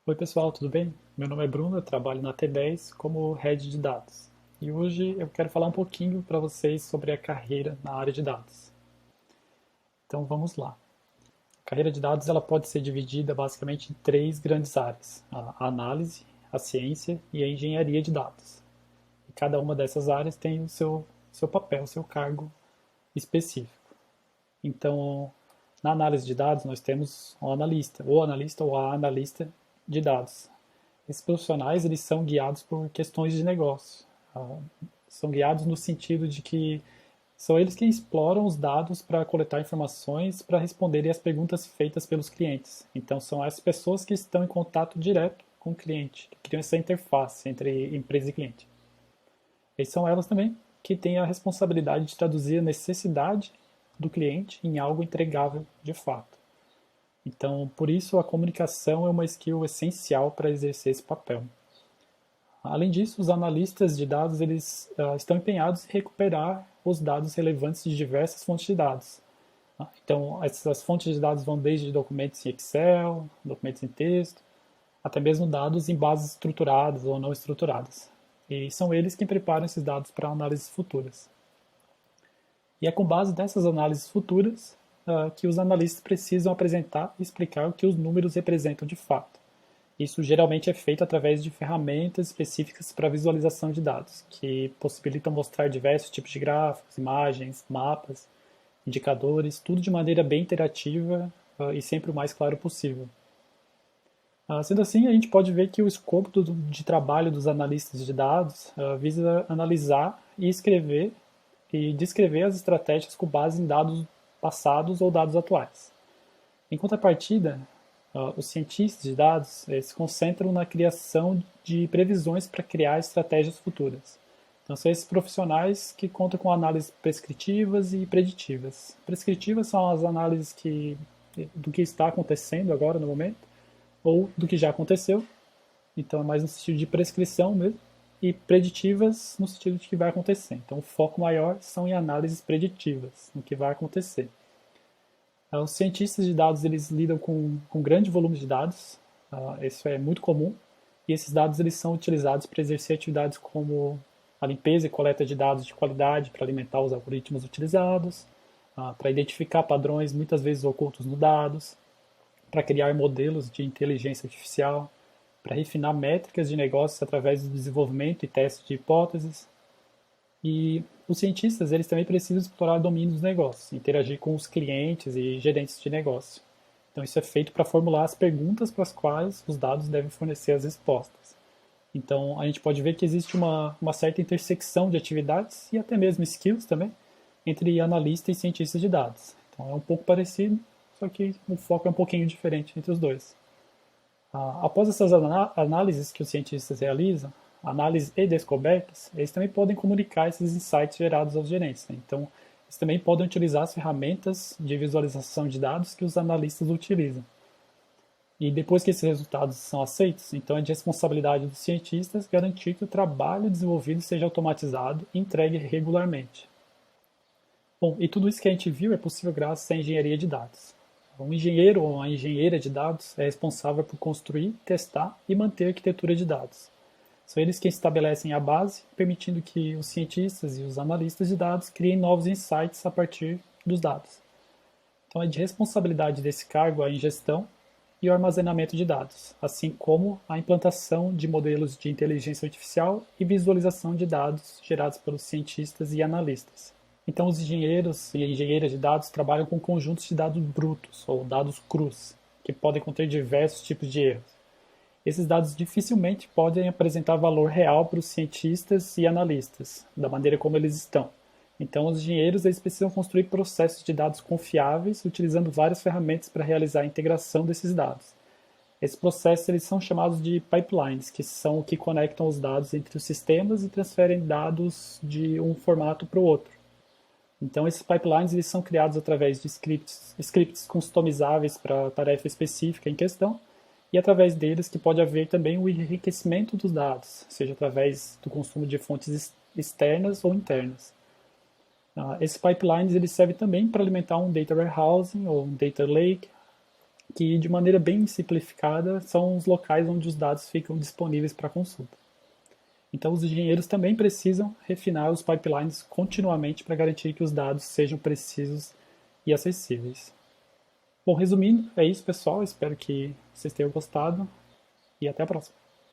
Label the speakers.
Speaker 1: Oi pessoal, tudo bem? Meu nome é Bruno, eu trabalho na T10 como Head de Dados. E hoje eu quero falar um pouquinho para vocês sobre a carreira na área de dados. Então vamos lá. A carreira de dados ela pode ser dividida basicamente em três grandes áreas: a análise, a ciência e a engenharia de dados. E cada uma dessas áreas tem o seu papel, o seu cargo específico. Então, na análise de dados nós temos o analista ou a analista de dados. Esses profissionais eles são guiados por questões de negócio. Ah, São guiados no sentido de que são eles que exploram os dados para coletar informações para responderem às perguntas feitas pelos clientes. Então são as pessoas que estão em contato direto com o cliente, que criam essa interface entre empresa e cliente. E são elas também que têm a responsabilidade de traduzir a necessidade do cliente em algo entregável de fato. Então, por isso, a comunicação é uma skill essencial para exercer esse papel. Além disso, os analistas de dados eles estão empenhados em recuperar os dados relevantes de diversas fontes de dados. Então, essas fontes de dados vão desde documentos em Excel, documentos em texto, até mesmo dados em bases estruturadas ou não estruturadas. E são eles quem preparam esses dados para análises futuras. E é com base nessas análises futuras que os analistas precisam apresentar e explicar o que os números representam de fato. Isso geralmente é feito através de ferramentas específicas para visualização de dados, que possibilitam mostrar diversos tipos de gráficos, imagens, mapas, indicadores, tudo de maneira bem interativa e sempre o mais claro possível. Sendo assim, a gente pode ver que o escopo de trabalho dos analistas de dados visa analisar e escrever e descrever as estratégias com base em dados passados ou dados atuais. Em contrapartida, os cientistas de dados se concentram na criação de previsões para criar estratégias futuras. Então, são esses profissionais que contam com análises prescritivas e preditivas. Prescritivas são as análises do que está acontecendo agora no momento, ou do que já aconteceu, então é mais no sentido de prescrição mesmo, e preditivas no sentido de que vai acontecer. Então, o foco maior são em análises preditivas, no que vai acontecer. Os cientistas de dados eles lidam com grande volume de dados, isso é muito comum, e esses dados eles são utilizados para exercer atividades como a limpeza e coleta de dados de qualidade para alimentar os algoritmos utilizados, para identificar padrões muitas vezes ocultos nos dados, para criar modelos de inteligência artificial, para refinar métricas de negócios através do desenvolvimento e teste de hipóteses. E os cientistas eles também precisam explorar domínios dos negócios, interagir com os clientes e gerentes de negócio. Então isso é feito para formular as perguntas para as quais os dados devem fornecer as respostas. Então a gente pode ver que existe uma certa intersecção de atividades e até mesmo skills também entre analista e cientista de dados. Então é um pouco parecido, só que o foco é um pouquinho diferente entre os dois. Após essas análises que os cientistas realizam, análise e descobertas, eles também podem comunicar esses insights gerados aos gerentes. Né? Então, eles também podem utilizar as ferramentas de visualização de dados que os analistas utilizam. E depois que esses resultados são aceitos, então é de responsabilidade dos cientistas garantir que o trabalho desenvolvido seja automatizado e entregue regularmente. Bom, e tudo isso que a gente viu é possível graças à engenharia de dados. Um engenheiro ou uma engenheira de dados é responsável por construir, testar e manter a arquitetura de dados. São eles que estabelecem a base, permitindo que os cientistas e os analistas de dados criem novos insights a partir dos dados. Então é de responsabilidade desse cargo a ingestão e o armazenamento de dados, assim como a implantação de modelos de inteligência artificial e visualização de dados gerados pelos cientistas e analistas. Então, os engenheiros e engenheiras de dados trabalham com conjuntos de dados brutos, ou dados crus, que podem conter diversos tipos de erros. Esses dados dificilmente podem apresentar valor real para os cientistas e analistas, da maneira como eles estão. Então, os engenheiros eles precisam construir processos de dados confiáveis, utilizando várias ferramentas para realizar a integração desses dados. Esses processos eles são chamados de pipelines, que são o que conectam os dados entre os sistemas e transferem dados de um formato para o outro. Então, esses pipelines eles são criados através de scripts customizáveis para a tarefa específica em questão, e através deles que pode haver também o enriquecimento dos dados, seja através do consumo de fontes externas ou internas. Esses pipelines eles servem também para alimentar um data warehousing ou um data lake, que de maneira bem simplificada são os locais onde os dados ficam disponíveis para consulta. Então os engenheiros também precisam refinar os pipelines continuamente para garantir que os dados sejam precisos e acessíveis. Bom, resumindo, é isso pessoal, espero que vocês tenham gostado e até a próxima.